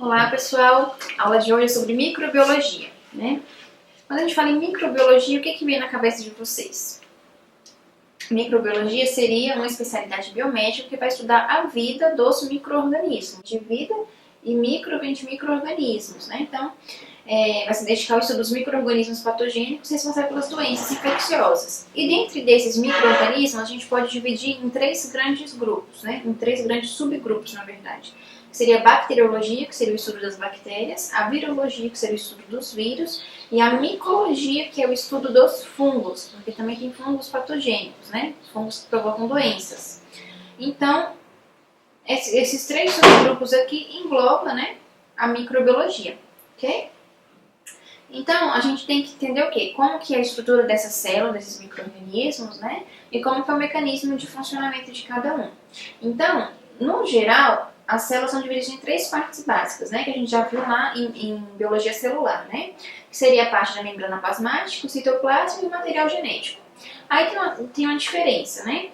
Olá pessoal, a aula de hoje é sobre microbiologia, né? Quando a gente fala em microbiologia, o que vem na cabeça de vocês? Microbiologia seria uma especialidade biomédica que vai estudar a vida dos micro-organismos. De vida e micro vem de micro-organismos, né? Então, vai se dedicar ao estudo dos micro-organismos patogênicos responsáveis pelas doenças infecciosas. E dentro desses micro-organismos, a gente pode dividir em três grandes grupos, né? Em três grandes subgrupos, na verdade. Seria a bacteriologia, que seria o estudo das bactérias, a virologia, que seria o estudo dos vírus, e a micologia, que é o estudo dos fungos, porque também tem fungos patogênicos, né? Fungos que provocam doenças. Então, esses três subgrupos aqui englobam, né, a microbiologia, ok? Então, a gente tem que entender o quê? Como que é a estrutura dessa célula, desses micro-organismos, né? E como que é o mecanismo de funcionamento de cada um. Então, no geral, as células são divididas em três partes básicas, né? Que a gente já viu lá em biologia celular, né? Que seria a parte da membrana plasmática, o citoplasma e o material genético. Aí tem uma diferença, né?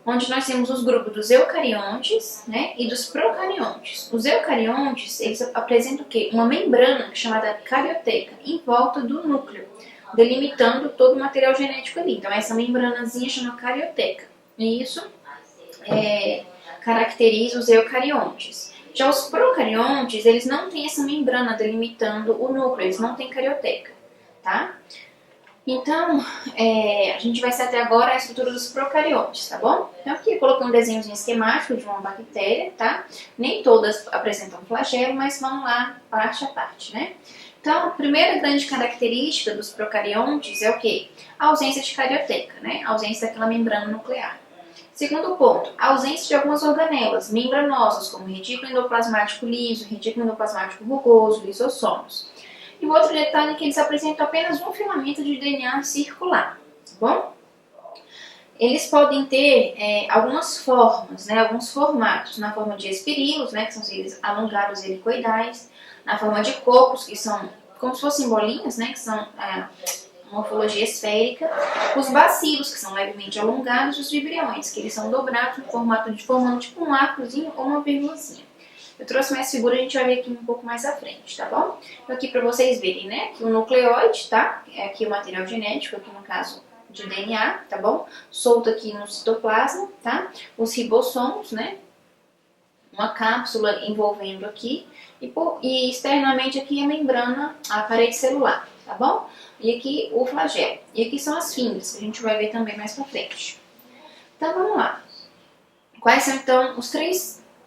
Onde nós temos os grupos dos eucariontes, né, e dos procariontes. Os eucariontes, eles apresentam o quê? Uma membrana chamada carioteca em volta do núcleo, delimitando todo o material genético ali. Então, essa membranazinha chama carioteca. E isso caracteriza os eucariontes. Já os procariontes, eles não têm essa membrana delimitando o núcleo, eles não têm carioteca, tá? Então, a gente vai ser até agora a estrutura dos procariontes, tá bom? Então aqui eu coloquei um desenhozinho esquemático de uma bactéria, tá? Nem todas apresentam flagelo, mas vamos lá, parte a parte, né? Então, a primeira grande característica dos procariontes é o quê? A ausência de carioteca, né? A ausência daquela membrana nuclear. Segundo ponto, a ausência de algumas organelas membranosas, como retículo endoplasmático liso, retículo endoplasmático rugoso, lisossomos. E o outro detalhe é que eles apresentam apenas um filamento de DNA circular, tá bom? Eles podem ter algumas formas, né, alguns formatos, na forma de espirilos, né, que são seres alongados helicoidais, na forma de cocos, que são como se fossem bolinhas, né, que são morfologia esférica, os bacilos, que são levemente alongados, e os vibriões, que eles são dobrados no formato de formando tipo um arcozinho ou uma vírgulazinha. Eu trouxe mais figura, a gente vai ver aqui um pouco mais à frente, tá bom? Então aqui para vocês verem, né? Aqui o nucleóide, tá? Aqui o material genético, aqui no caso de DNA, tá bom? Solto aqui no citoplasma, tá? Os ribossomos, né? Uma cápsula envolvendo aqui. E externamente aqui a membrana, a parede celular, tá bom? E aqui o flagelo. E aqui são as fibras, que a gente vai ver também mais pra frente. Então vamos lá. Quais são então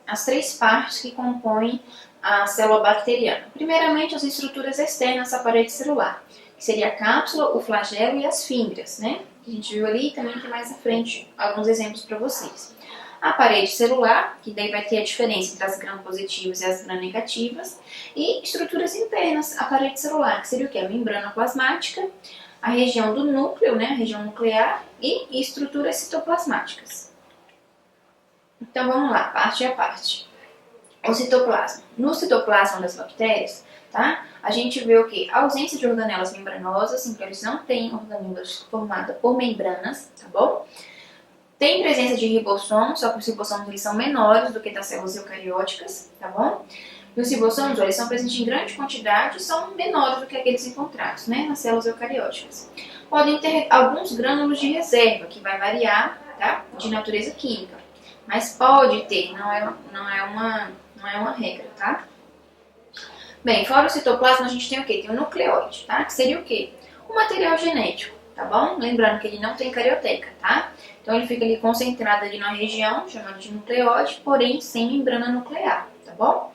as três partes que compõem a célula bacteriana? Primeiramente, as estruturas externas da parede celular, que seria a cápsula, o flagelo e as fibras, né? Que a gente viu ali e também tem mais à frente alguns exemplos para vocês. A parede celular, que daí vai ter a diferença entre as gram-positivas e as gram-negativas, e estruturas internas, a parede celular, que seria o quê? A membrana plasmática, a região do núcleo, né? A região nuclear e estruturas citoplasmáticas. Então vamos lá, parte a parte. O citoplasma. No citoplasma das bactérias, tá? A gente vê o quê? A ausência de organelas membranosas, então eles não têm organelas formadas por membranas, tá bom? Tem presença de ribossomos, só que os ribossomos eles são menores do que das células eucarióticas, tá bom? E os ribossomos, eles são presentes em grande quantidade e são menores do que aqueles encontrados, né, nas células eucarióticas. Podem ter alguns grânulos de reserva, que vai variar, tá? De natureza química. Mas pode ter, não é uma regra, tá? Bem, fora o citoplasma a gente tem o quê? Tem o nucleóide, tá? Que seria o quê? O material genético, tá bom? Lembrando que ele não tem carioteca, tá? Então ele fica ali concentrado ali na região, chamada de nucleóide, porém sem membrana nuclear, tá bom?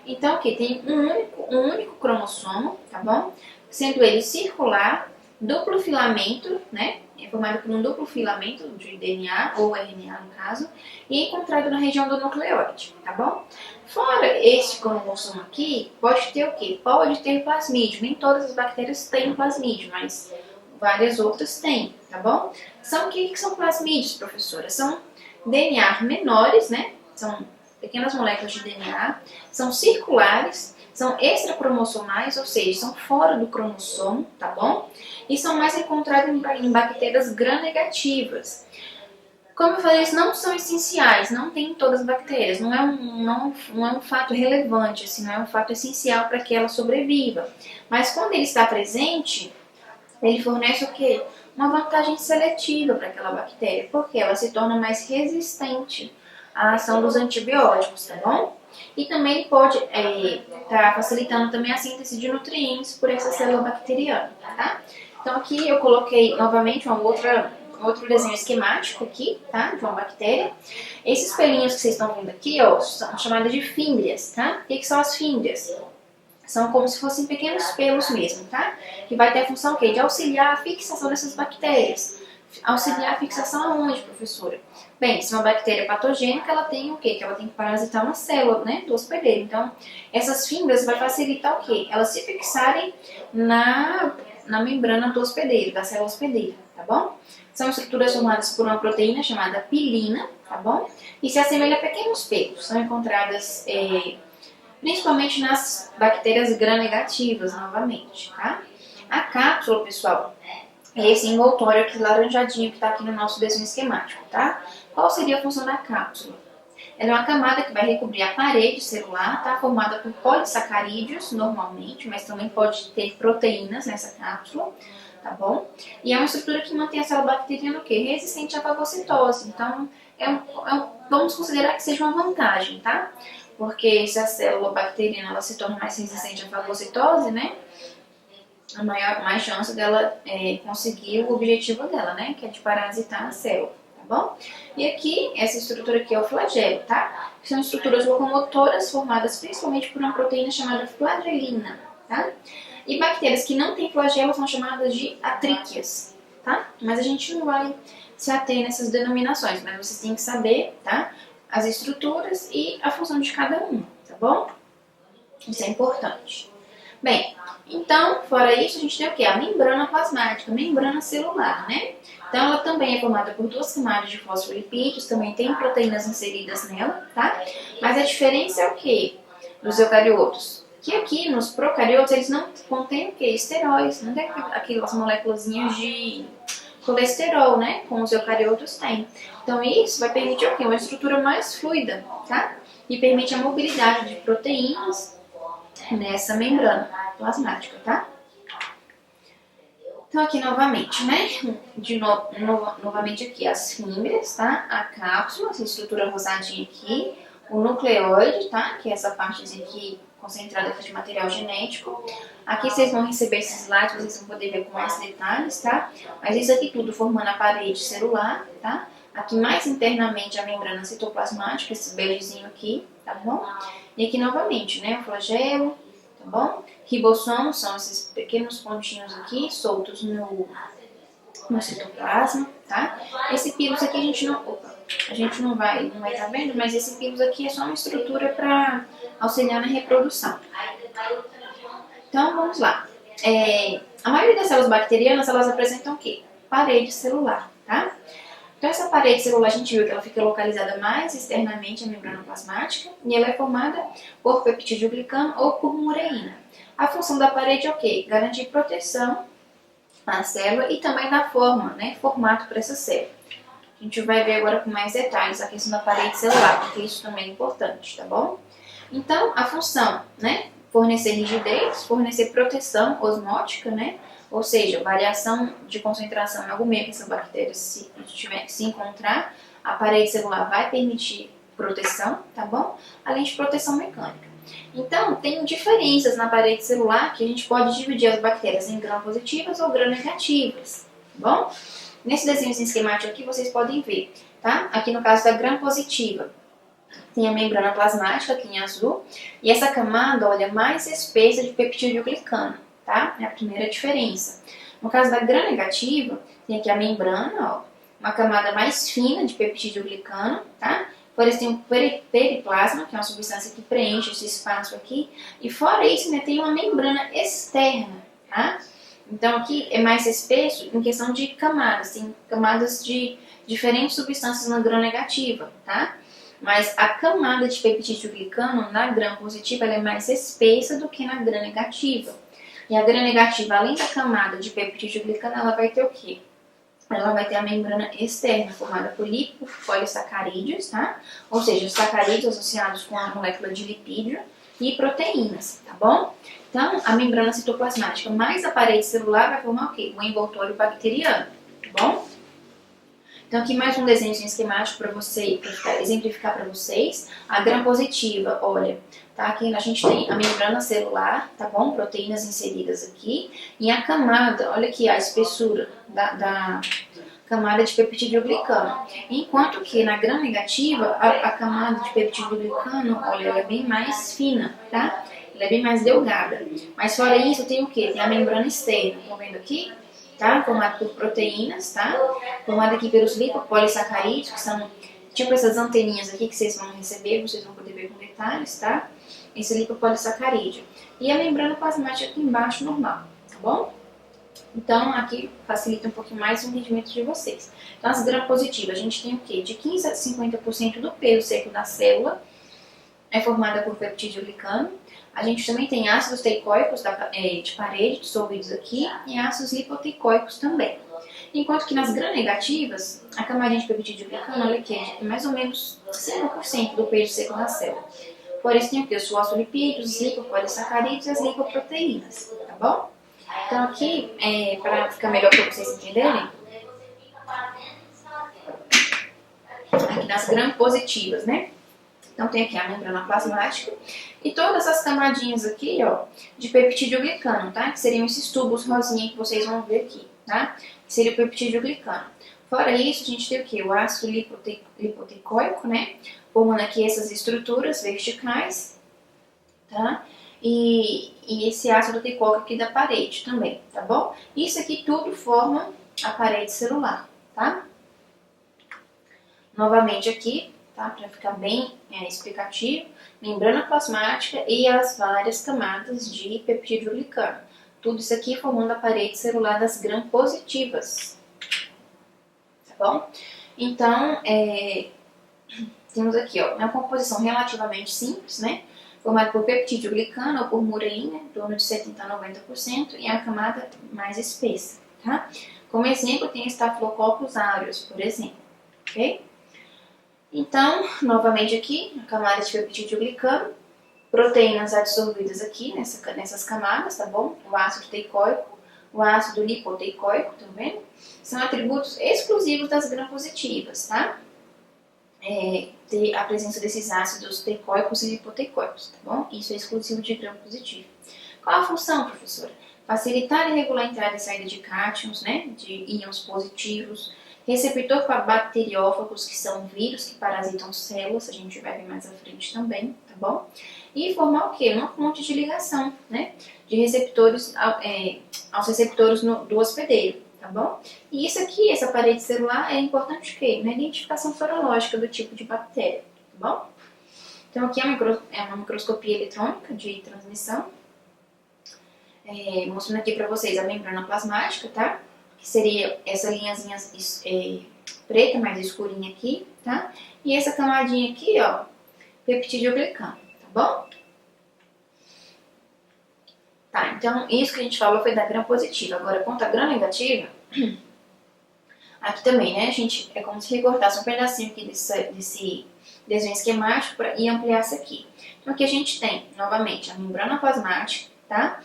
Então o quê? Tem um único cromossomo, tá bom? Sendo ele circular, duplo filamento, né? É formado por um duplo filamento de DNA, ou RNA no caso, e encontrado na região do nucleóide, tá bom? Fora este cromossomo aqui, pode ter o quê? Pode ter plasmídio. Nem todas as bactérias têm plasmídio, mas várias outras têm, tá bom? O que são plasmídios, professora? São DNA menores, né? São pequenas moléculas de DNA, são circulares, são extracromossomais, ou seja, são fora do cromossomo, tá bom? E são mais encontrados em bactérias gram-negativas. Como eu falei, eles não são essenciais, não tem em todas as bactérias, não é um fato relevante, assim, não é um fato essencial para que ela sobreviva. Mas quando ele está presente, ele fornece o quê? Uma vantagem seletiva para aquela bactéria, porque ela se torna mais resistente à ação dos antibióticos, tá bom? E também ele pode estar facilitando também a síntese de nutrientes por essa célula bacteriana, tá? Então aqui eu coloquei novamente outro desenho esquemático aqui, tá? De uma bactéria. Esses pelinhos que vocês estão vendo aqui, ó, são chamadas de fímbrias, tá? O que são as fímbrias? São como se fossem pequenos pelos mesmo, tá? Que vai ter a função o quê? De auxiliar a fixação dessas bactérias. Auxiliar a fixação aonde, professora? Bem, se uma bactéria patogênica, ela tem o quê? Que ela tem que parasitar uma célula, né, do hospedeiro. Então, essas fibras vai facilitar o quê? Elas se fixarem na membrana do hospedeiro, da célula hospedeira, tá bom? São estruturas formadas por uma proteína chamada pilina, tá bom? E se assemelha a pequenos pelos. São encontradas principalmente nas bactérias gram-negativas, novamente, tá? A cápsula, pessoal, é esse envoltório aqui laranjadinho que está aqui no nosso desenho esquemático, tá? Qual seria a função da cápsula? Ela é uma camada que vai recobrir a parede celular, tá? Formada por polissacarídeos, normalmente, mas também pode ter proteínas nessa cápsula, tá bom? E é uma estrutura que mantém a célula bacteriana o quê? Resistente à fagocitose. Então, vamos considerar que seja uma vantagem, tá? Porque se a célula bacteriana ela se torna mais resistente à fagocitose, né? A mais chance dela conseguir o objetivo dela, né? Que é de parasitar a célula, tá bom? E aqui, essa estrutura aqui é o flagelo, tá? São estruturas locomotoras formadas principalmente por uma proteína chamada flagelina, tá? E bactérias que não têm flagelo são chamadas de atríquias, tá? Mas a gente não vai se ater nessas denominações, mas vocês têm que saber, tá? As estruturas e a função de cada uma, tá bom? Isso é importante. Bem, então, fora isso, a gente tem o quê? A membrana plasmática, a membrana celular, né? Então, ela também é formada por duas camadas de fosfolipídios, também tem proteínas inseridas nela, tá? Mas a diferença é o quê? Dos eucariotos. Que aqui, nos procariotos, eles não contêm o quê? Esteróis, não tem aquelas moléculazinhas de colesterol, né? Como os eucariotos têm. Então, isso vai permitir o quê? Uma estrutura mais fluida, tá? E permite a mobilidade de proteínas nessa membrana plasmática, tá? Então aqui novamente, né? Novamente aqui as fímbrias, tá? A cápsula, essa estrutura rosadinha aqui, o nucleoide, tá? Que é essa partezinha aqui concentrada aqui de material genético. Aqui vocês vão receber esses slides, vocês vão poder ver com mais detalhes, tá? Mas isso aqui tudo formando a parede celular, tá? Aqui mais internamente a membrana citoplasmática, esse begezinho aqui, tá bom? E aqui novamente, né? O flagelo, tá bom? Ribossomos são esses pequenos pontinhos aqui, soltos no citoplasma, tá? Esse pílus aqui a gente não vai estar vendo, mas esse pílus aqui é só uma estrutura para auxiliar na reprodução. Então, vamos lá. A maioria das células bacterianas, elas apresentam o quê? Parede celular, tá? Então, essa parede celular, a gente viu que ela fica localizada mais externamente à membrana plasmática e ela é formada por peptídeo glicano ou por mureína. A função da parede é o quê? Garantir proteção à célula e também dar forma, né? Formato para essa célula. A gente vai ver agora com mais detalhes a questão da parede celular, porque isso também é importante, tá bom? Então, a função, né? Fornecer rigidez, fornecer proteção osmótica, né? Ou seja, variação de concentração em algum meio que essa bactéria se encontrar, a parede celular vai permitir proteção, tá bom? Além de proteção mecânica. Então, tem diferenças na parede celular que a gente pode dividir as bactérias em gram-positivas ou gram-negativas, tá bom? Nesse desenho esquemático aqui vocês podem ver, tá? Aqui no caso da gram-positiva, tem a membrana plasmática aqui em azul e essa camada, olha, mais espessa de peptídeo glicano, tá? É a primeira diferença. No caso da gram-negativa, tem aqui a membrana, ó, uma camada mais fina de peptídeo glicano, tá? Fora isso tem um periplasma, que é uma substância que preenche esse espaço aqui. E fora isso, né, tem uma membrana externa, tá? Então aqui é mais espesso em questão de camadas. Tem camadas de diferentes substâncias na gram-negativa, tá? Mas a camada de peptídeo glicano na gram-positiva ela é mais espessa do que na gram-negativa. E a gram-negativa, além da camada de peptídeo glicano, ela vai ter o quê? ela vai ter a membrana externa formada por lipopolissacarídeos, tá? Ou seja, sacarídeos associados com a molécula de lipídio e proteínas, tá bom? Então, a membrana citoplasmática mais a parede celular vai formar o quê? O envoltório bacteriano, tá bom? Então, aqui mais um desenho esquemático para você, para exemplificar para vocês. A gram-positiva, olha, tá? Aqui a gente tem a membrana celular, tá bom? Proteínas inseridas aqui. E a camada, olha aqui a espessura da camada de peptidoglicano. Enquanto que na gram-negativa, a camada de peptidoglicano, olha, ela é bem mais fina, tá? Ela é bem mais delgada. Mas fora isso, tem o quê? Tem a membrana externa, estão vendo aqui? Tá? Formado por proteínas, tá? Formado aqui pelos lipopolissacarídeos, que são tipo essas anteninhas aqui que vocês vão receber, vocês vão poder ver com detalhes, tá? Esse lipopolissacarídeo. E a membrana plasmática aqui embaixo, normal, tá bom? Então, aqui facilita um pouquinho mais o entendimento de vocês. Então, as gram-positivas, a gente tem o quê? De 15 a 50% do peso seco da célula é formada por peptidoglicano. A gente também tem ácidos teicoicos de parede dissolvidos aqui e ácidos lipoteicoicos também. Enquanto que nas gram-negativas, a camadinha de peptidoglicano olha aqui, é mais ou menos 5% do peso seco da célula. Por isso tem o que? Os fosfolipídios, os lipopolissacarídeos e as lipoproteínas, tá bom? Então aqui, para ficar melhor para vocês entenderem, aqui nas gram-positivas, né? Então tem aqui a membrana plasmática e todas as camadinhas aqui, ó, de peptidoglicano, tá? Que seriam esses tubos rosinha que vocês vão ver aqui, tá? Que seria o peptidoglicano. Fora isso, a gente tem o que? O ácido lipoteicoico, né? Formando aqui essas estruturas verticais, tá? E esse ácido teicoico aqui da parede também, tá bom? Isso aqui tudo forma a parede celular, tá? Novamente aqui, tá? Para ficar bem explicativo, membrana plasmática e as várias camadas de peptidoglicano. Tudo isso aqui formando a parede celular das gram-positivas, tá bom? Então, temos aqui, ó, uma composição relativamente simples, né? Formada por peptidoglicano ou por murina, em torno de 70 a 90%, e a camada mais espessa, tá? Como exemplo, tem Staphylococcus aureus, por exemplo, ok? Então, novamente aqui, a camada de peptidoglicano, proteínas adsorvidas aqui nessas camadas, tá bom? O ácido teicoico, o ácido lipoteicoico, tá vendo? São atributos exclusivos das gram-positivas, tá? Ter a presença desses ácidos teicoicos e lipoteicoicos, tá bom? Isso é exclusivo de gram-positivo. Qual a função, professora? Facilitar e regular a entrada e saída de cátions, né? De íons positivos, receptor para bacteriófagos, que são vírus que parasitam células, a gente vai ver mais à frente também, tá bom? E formar o quê? Uma ponte de ligação, né? De receptores aos receptores do hospedeiro, tá bom? E isso aqui, essa parede celular, é importante o quê? Na identificação sorológica do tipo de bactéria, tá bom? Então aqui é uma microscopia eletrônica de transmissão, mostrando aqui para vocês a membrana plasmática, tá? Que seria essa linhazinha preta mais escurinha aqui, tá? E essa camadinha aqui, ó, peptidoglicano, tá bom? Tá, então isso que a gente falou foi da gram-positiva. Agora, quanto à gram-negativa, aqui também, né, a gente, é como se recortasse um pedacinho aqui desse desenho esquemático e ampliasse aqui. Então aqui a gente tem, novamente, a membrana plasmática, tá?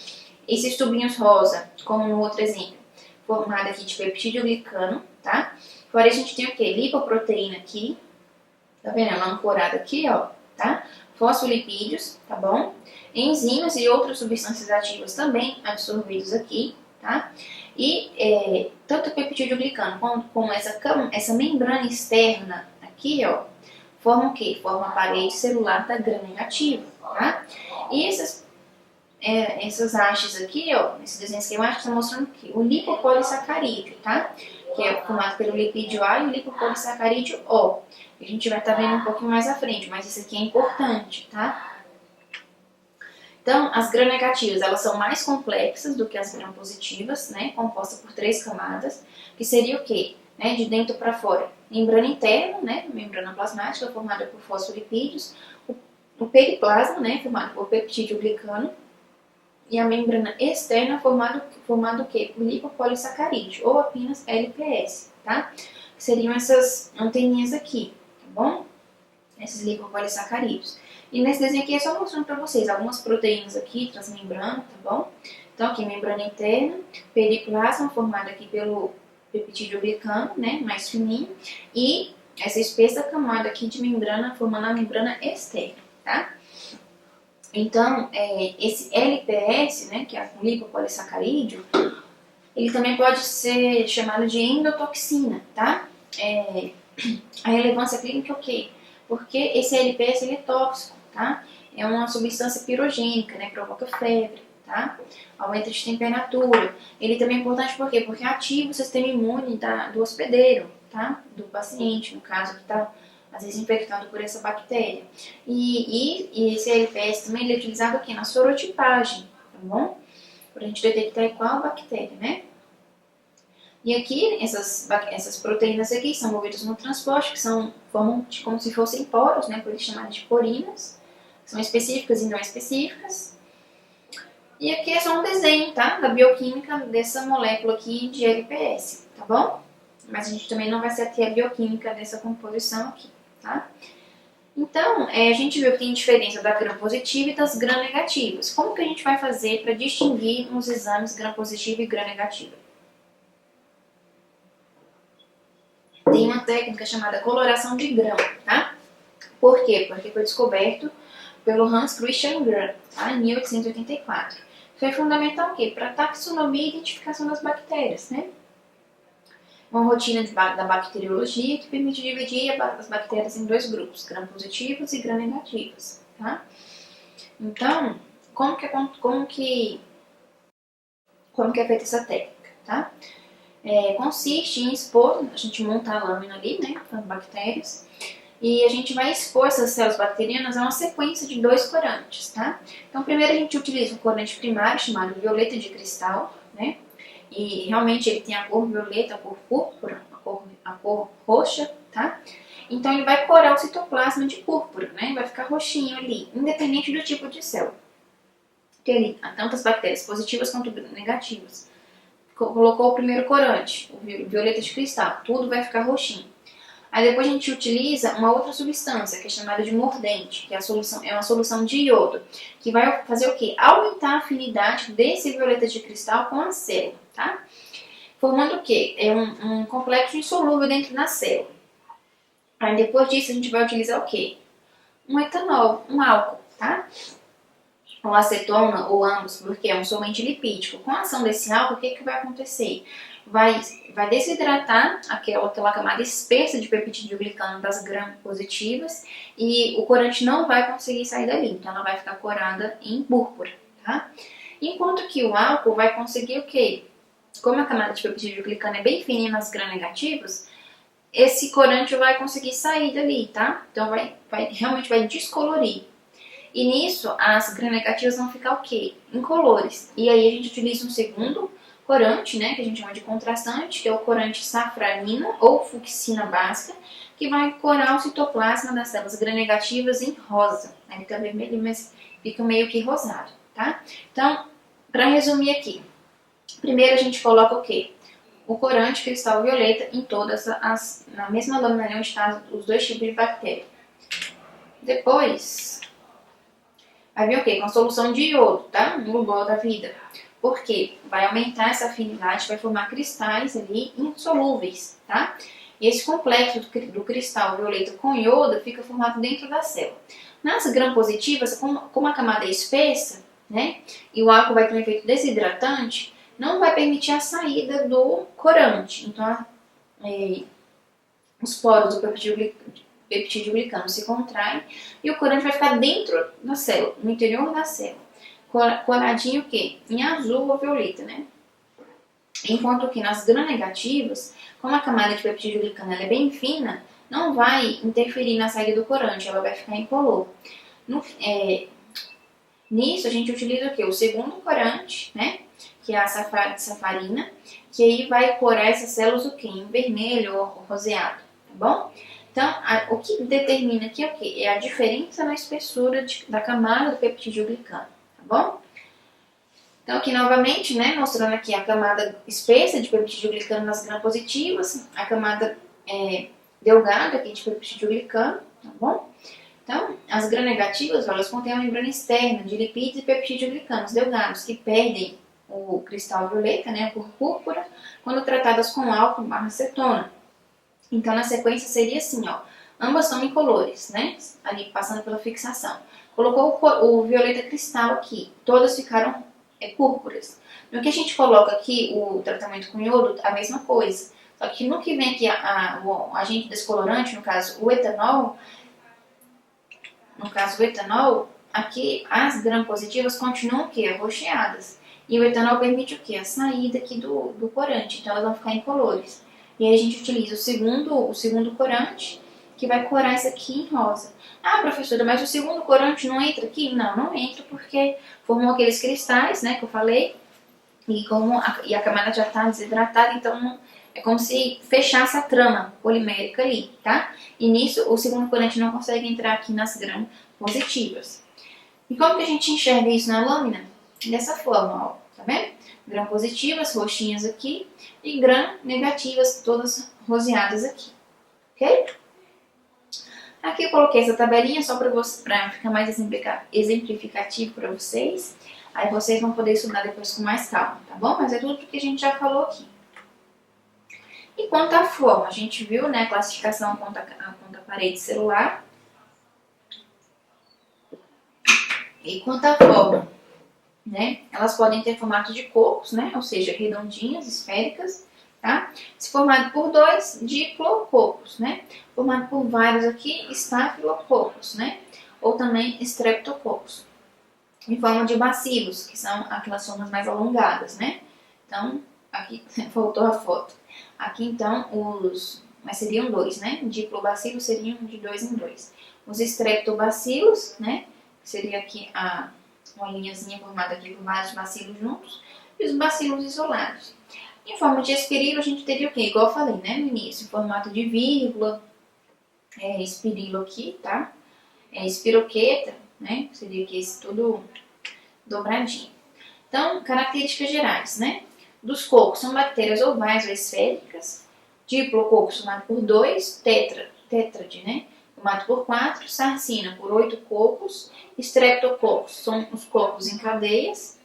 Esses tubinhos rosa, como no outro exemplo, formado aqui de peptidoglicano, tá? Fora isso a gente tem o quê? Lipoproteína aqui, tá vendo? Ela ancorada aqui, ó, tá? Fosfolipídios, tá bom? Enzimas e outras substâncias ativas também absorvidos aqui, tá? E tanto o peptidoglicano como essa membrana externa aqui, ó, formam o quê? Formam a parede celular da gram-negativa, tá? E essas hastes aqui, ó, nesse desenho esquemático, está mostrando aqui o lipopolissacarídeo, tá? Que é formado pelo lipídio A e o lipopolissacarídeo O. A gente vai estar vendo um pouquinho mais à frente, mas isso aqui é importante, tá? Então, as gram-negativas, elas são mais complexas do que as gram-positivas, né? Compostas por 3 camadas, que seria o quê? Né? De dentro para fora. Membrana interna, né? Membrana plasmática, formada por fosfolipídios. O periplasma, né? Formado por peptidoglicano. E a membrana externa formado o quê? Por lipopolissacarídeo, ou apenas LPS, tá? Seriam essas anteninhas aqui, tá bom? Esses lipopolissacarídeos. E nesse desenho aqui é só mostrando para vocês algumas proteínas aqui, transmembrana, tá bom? Então aqui, membrana interna, periplasma, formada aqui pelo peptídeo glicano, né, mais fininho, e essa espessa camada aqui de membrana, formando a membrana externa, tá? Então, esse LPS, né, que é o lipopolissacarídeo, ele também pode ser chamado de endotoxina, tá? A relevância clínica é o quê? Porque esse LPS ele é tóxico, tá? É uma substância pirogênica, né? Provoca febre, tá? Aumento de temperatura. Ele também é importante por quê? Porque ativa o sistema imune do hospedeiro, tá? Do paciente, no caso, que está às vezes infectado por essa bactéria. E esse LPS também ele é utilizado aqui na sorotipagem, tá bom? Para a gente detectar qual bactéria, né? E aqui, essas proteínas aqui são envolvidas no transporte, que formam como se fossem poros, né? Por isso chamadas de porinas. São específicas e não específicas. E aqui é só um desenho, tá? Da bioquímica dessa molécula aqui de LPS, tá bom? Mas a gente também não vai se ater à bioquímica dessa composição aqui, tá? Então, a gente viu que tem diferença da gram-positiva e das gram-negativas. Como que a gente vai fazer para distinguir nos exames gram-positiva e gram-negativa? Tem uma técnica chamada coloração de grão, tá? Por quê? Porque foi descoberto pelo Hans Christian Gram, tá? Em 1884. Foi fundamental o quê? Para taxonomia e identificação das bactérias, né? Uma rotina da bacteriologia que permite dividir as bactérias em dois grupos, gram-positivas e gram-negativas, tá? Então, como que é feita essa técnica, tá? Consiste em expor, a gente monta a lâmina ali, né, com as bactérias, e a gente vai expor essas células bacterianas a uma sequência de 2 corantes, tá? Então, primeiro a gente utiliza um corante primário chamado violeta de cristal, né? E realmente ele tem a cor violeta, a cor púrpura, a cor roxa, tá? Então ele vai corar o citoplasma de púrpura, né? Vai ficar roxinho ali, independente do tipo de célula. Tem ali tanto as bactérias positivas quanto negativas. Colocou o primeiro corante, o violeta de cristal, tudo vai ficar roxinho. Aí depois a gente utiliza uma outra substância, que é chamada de mordente, que é uma solução de iodo, que vai fazer o quê? Aumentar a afinidade desse violeta de cristal com a célula, tá? Formando o quê? É um complexo insolúvel dentro da célula. Aí depois disso a gente vai utilizar o quê? Um etanol, um álcool, tá? Ou acetona, ou ambos, porque é um solvente lipídico. Com a ação desse álcool, o que vai acontecer? Vai desidratar aquela camada espessa de peptídeo glicano das gram-positivas e o corante não vai conseguir sair dali, então ela vai ficar corada em púrpura, tá? Enquanto que o álcool vai conseguir o quê? Como a camada de peptídeo glicano é bem fininha nas gram-negativas, esse corante vai conseguir sair dali, tá? Então realmente vai descolorir. E nisso, as gram-negativas vão ficar o quê? Incolores. E aí a gente utiliza um segundo corante, né, que a gente chama de contrastante, que é o corante safranina ou fucsina básica, que vai corar o citoplasma das células gram-negativas em rosa. Ele tá vermelho, mas fica meio que rosado, tá? Então, para resumir aqui, primeiro a gente coloca o quê? O corante cristal violeta em na mesma lâmina onde estão os dois tipos de bactéria. Depois, vai vir o quê? Com a solução de iodo, tá? No lugar da vida. Por quê? Vai aumentar essa afinidade, vai formar cristais ali insolúveis, tá? E esse complexo do cristal violeta com iodo fica formado dentro da célula. Nas gram-positivas, como a camada é espessa, né? E o álcool vai ter um efeito desidratante, não vai permitir a saída do corante. Então, os poros do peptídeo glicano se contraem e o corante vai ficar dentro da célula, no interior da célula. Coradinho o quê? Em azul ou violeta, né? Enquanto que nas gram-negativas, como a camada de peptídeo glicano é bem fina, não vai interferir na saída do corante, ela vai ficar incolor. Nisso a gente utiliza o quê? O segundo corante, né? Que é a safarina, que aí vai corar essas células o quê? Em vermelho ou roseado, tá bom? Então, o que determina aqui é o quê? É a diferença na espessura da camada do peptídeo glicano, tá bom? Então aqui novamente, né, mostrando aqui a camada espessa de peptidoglicano nas gram-positivas, a camada delgada aqui de peptidoglicano, tá bom? Então, as gram-negativas, elas contêm a membrana externa de lipídios e peptidoglicanos delgados, que perdem o cristal violeta, né, a cor púrpura, quando tratadas com álcool barra acetona. Então, na sequência seria assim, ó, ambas são incolores, né, ali passando pela fixação. Colocou o violeta cristal aqui, todas ficaram púrpuras. No que a gente coloca aqui o tratamento com iodo, a mesma coisa. Só que no que vem aqui o agente descolorante, no caso o etanol, aqui as gram-positivas continuam o quê? Arroxeadas. E o etanol permite o quê? A saída aqui do corante. Então elas vão ficar incolores. E aí a gente utiliza o segundo corante, que vai corar isso aqui em rosa. Ah, professora, mas o segundo corante não entra aqui? Não, não entra porque formou aqueles cristais, né, que eu falei. E a camada já está desidratada, então não, é como se fechasse a trama polimérica ali, tá? E nisso o segundo corante não consegue entrar aqui nas gram-positivas. E como que a gente enxerga isso na lâmina? Dessa forma, ó, tá vendo? Gram-positivas, roxinhas aqui, e gram-negativas, todas roseadas aqui, ok? Aqui eu coloquei essa tabelinha só para ficar mais exemplificativo para vocês. Aí vocês vão poder estudar depois com mais calma, tá bom? Mas é tudo que a gente já falou aqui. E quanto à forma, a gente viu, né, a classificação quanto à parede celular. E quanto à forma, né, elas podem ter formato de cocos, né, ou seja, redondinhas, esféricas, tá? Se formado por dois, diplococos, né? Formado por vários aqui, estafilococos, né? Ou também streptococos. Em forma de bacilos, que são aquelas formas mais alongadas, né? Então, aqui voltou a foto. Aqui, então, mas seriam dois, né? Diplobacilos seriam de 2 em 2. Os streptobacilos, né? Que seria aqui uma linhazinha formada aqui por vários bacilos juntos. E os bacilos isolados. Em forma de espirilo, a gente teria o quê? Igual eu falei, né, no início. Em formato de vírgula, espirilo aqui, tá? Espiroqueta, né? Seria aqui esse tudo dobradinho. Então, características gerais, né? Dos cocos, são bactérias ovais ou esféricas. Diplococos, formado por 2. Tétrade, né? Formado por 4. Sarcina, por 8 cocos. Streptococos, são os cocos em cadeias.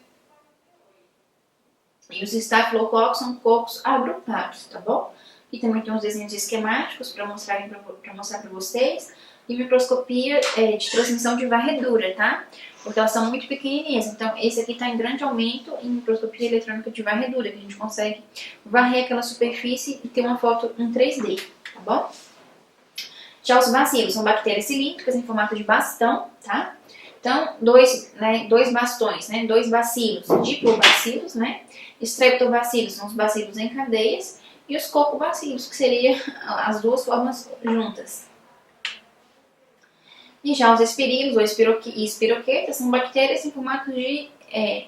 E os estafilococos são cocos agrupados, tá bom? E também tem uns desenhos esquemáticos para mostrar para vocês. E microscopia de transmissão de varredura, tá? Porque elas são muito pequenininhas. Então, esse aqui está em grande aumento em microscopia eletrônica de varredura, que a gente consegue varrer aquela superfície e ter uma foto em 3D, tá bom? Já os bacilos são bactérias cilíndricas em formato de bastão, tá? Então, dois bastões, né? 2 bacilos, diplobacilos, né? Streptobacilos são os bacilos em cadeias e os cocobacilos, que seriam as duas formas juntas. E já os espirilos ou espiroquetas são bactérias em formato de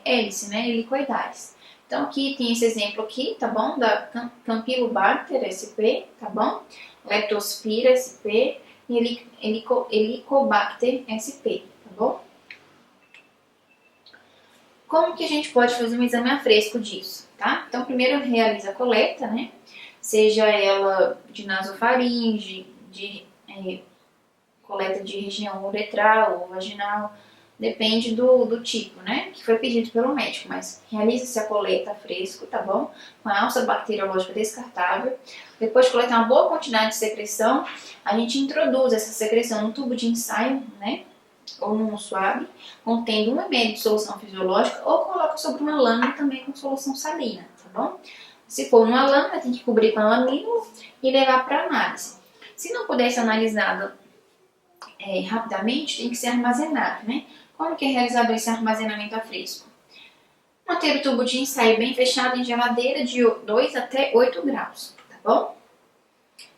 hélice, né? Helicoidais. Então aqui tem esse exemplo aqui, tá bom? Da Campylobacter sp, tá bom? Leptospira sp e Helicobacter sp, tá bom? Como que a gente pode fazer um exame a fresco disso, tá? Então, primeiro realiza a coleta, né? Seja ela de nasofaringe, de coleta de região uretral ou vaginal, depende do tipo, né? Que foi pedido pelo médico, mas realiza-se a coleta a fresco, tá bom? Com a alça bacteriológica descartável. Depois de coletar uma boa quantidade de secreção, a gente introduz essa secreção no tubo de ensaio, né? Ou num suave, contendo 1 ml de solução fisiológica, ou coloca sobre uma lâmina também com solução salina, tá bom? Se for numa lâmina, tem que cobrir com a lamínula e levar para análise. Se não puder ser analisado rapidamente, tem que ser armazenado, né? Como que é realizado esse armazenamento a fresco? Manter o tubo de ensaio bem fechado em geladeira de 2 até 8 graus, tá bom?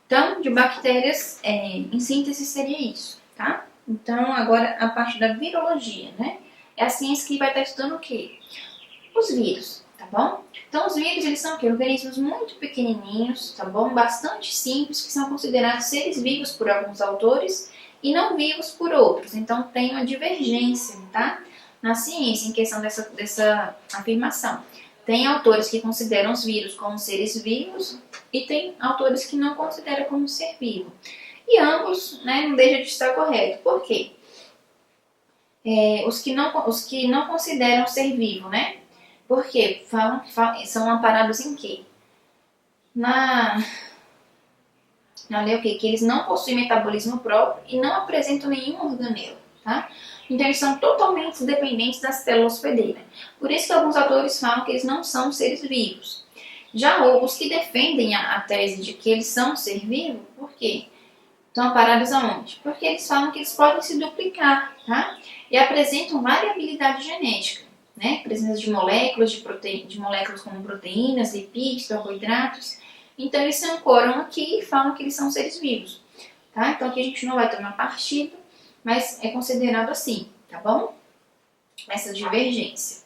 Então, de bactérias, em síntese seria isso, tá? Então, agora a parte da virologia, né? É a ciência que vai estar estudando o quê? Os vírus, tá bom? Então, os vírus, eles são o quê? Organismos muito pequenininhos, tá bom? Bastante simples, que são considerados seres vivos por alguns autores e não vivos por outros. Então, tem uma divergência, tá? na ciência em questão dessa afirmação. Tem autores que consideram os vírus como seres vivos e tem autores que não consideram como ser vivo. E ambos, né, não deixam de estar correto. Por quê? Os que não consideram ser vivo, né? Porque são amparados em quê? Na lei o quê? Que eles não possuem metabolismo próprio e não apresentam nenhum organelo, tá? Então eles são totalmente dependentes da célula hospedeira. Por isso que alguns autores falam que eles não são seres vivos. Já os que defendem a tese de que eles são ser vivo, por quê? Estão amparados aonde? Porque eles falam que eles podem se duplicar, tá? E apresentam variabilidade genética, né? Presença de moléculas, de moléculas como proteínas, lipídios, carboidratos. Então eles se ancoram aqui e falam que eles são seres vivos, tá? Então aqui a gente não vai tomar partido, mas é considerado assim, tá bom? Essa divergência.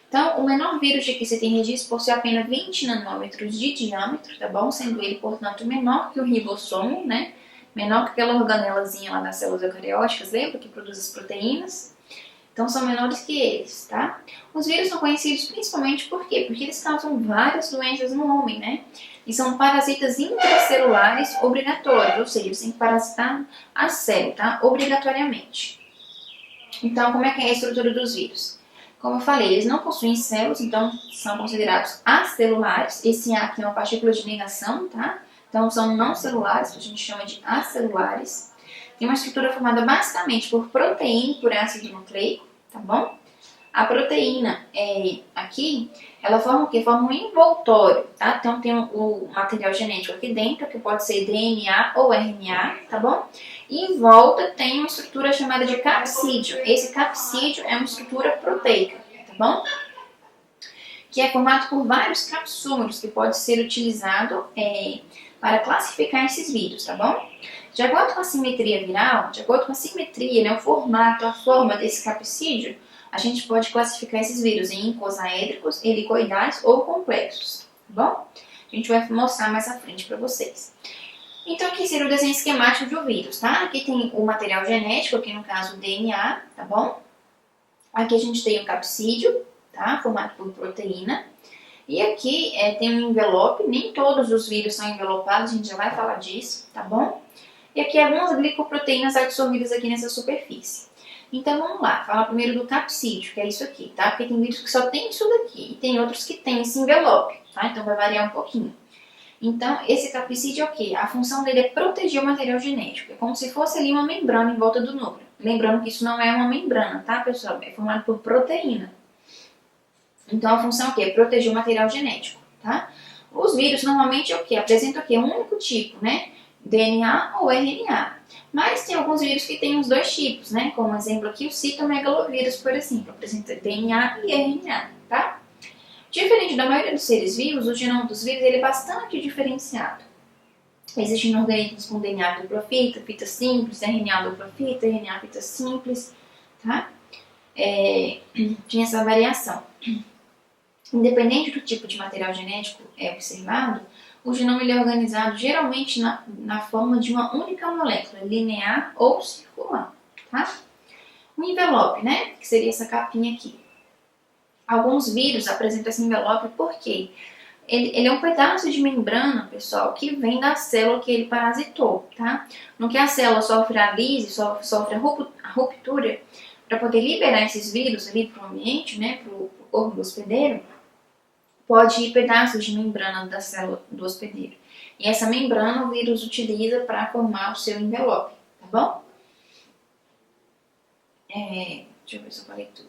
Então, o menor vírus de que se tem registro possui apenas 20 nanômetros de diâmetro, tá bom? Sendo ele, portanto, menor que o ribossomo, né? Menor que aquela organelazinha lá das células eucarióticas, lembra? Que produz as proteínas. Então, são menores que eles, tá? Os vírus são conhecidos principalmente por quê? Porque eles causam várias doenças no homem, né? E são parasitas intracelulares obrigatórios, ou seja, eles têm que parasitar a célula, tá? Obrigatoriamente. Então, como é que é a estrutura dos vírus? Como eu falei, eles não possuem células, então são considerados acelulares. Esse A aqui é uma partícula de negação, tá? Então, são não celulares, que a gente chama de acelulares. Tem uma estrutura formada basicamente por proteína e por ácido nucleico, tá bom? A proteína aqui, ela forma o quê? Forma um envoltório, tá? Então, tem o material genético aqui dentro, que pode ser DNA ou RNA, tá bom? E em volta tem uma estrutura chamada de capsídeo. Esse capsídeo é uma estrutura proteica, tá bom? Que é formado por vários capsúmeros, que pode ser utilizado para classificar esses vírus, tá bom? De acordo com a simetria viral, de acordo com a simetria, né, o formato, a forma desse capsídeo, a gente pode classificar esses vírus em icosaédricos, helicoidais ou complexos, tá bom? A gente vai mostrar mais à frente para vocês. Então, aqui seria o desenho esquemático de um vírus, tá? Aqui tem o material genético, aqui no caso o DNA, tá bom? Aqui a gente tem o capsídeo, tá? Formado por proteína. E aqui tem um envelope, nem todos os vírus são envelopados, a gente já vai falar disso, tá bom? E aqui algumas glicoproteínas absorvidas aqui nessa superfície. Então vamos lá, falar primeiro do capsídeo, que é isso aqui, tá? Porque tem vírus que só tem isso daqui, e tem outros que tem esse envelope, tá? Então vai variar um pouquinho. Então esse capsídeo é o quê? A função dele é proteger o material genético, é como se fosse ali uma membrana em volta do núcleo. Lembrando que isso não é uma membrana, tá, pessoal? É formado por proteína. Então a função é o quê? Proteger o material genético, tá? Os vírus normalmente é o quê? Apresentam o quê? Um único tipo, né? DNA ou RNA. Mas tem alguns vírus que têm os dois tipos, né? Como exemplo aqui o citomegalovírus, por exemplo, apresenta DNA e RNA, tá? Diferente da maioria dos seres vivos, o genoma dos vírus ele é bastante diferenciado. Existem organismos com DNA dupla fita, fita simples, RNA dupla fita, RNA fita simples, tá? Tinha essa variação. Independente do tipo de material genético observado, o genoma ele é organizado geralmente na forma de uma única molécula, linear ou circular, tá? O envelope, né, que seria essa capinha aqui. Alguns vírus apresentam esse envelope porque ele é um pedaço de membrana, pessoal, que vem da célula que ele parasitou, tá? No que a célula sofre a lise, sofre a ruptura, para poder liberar esses vírus ali para o ambiente, né, para o corpo do hospedeiro, pode ir pedaços de membrana da célula do hospedeiro. E essa membrana o vírus utiliza para formar o seu envelope, tá bom? Deixa eu ver se eu falei tudo.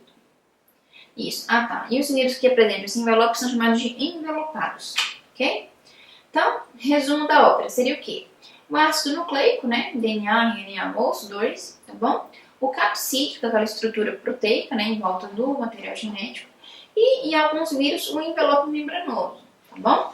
Isso, tá. E os vírus que apresentam esse envelope são chamados de envelopados, ok? Então, resumo da ópera seria o quê? O ácido nucleico, né, DNA, RNA, os dois, tá bom? O capsídeo, que é aquela estrutura proteica, né, em volta do material genético. E alguns vírus, o envelope membranoso, tá bom?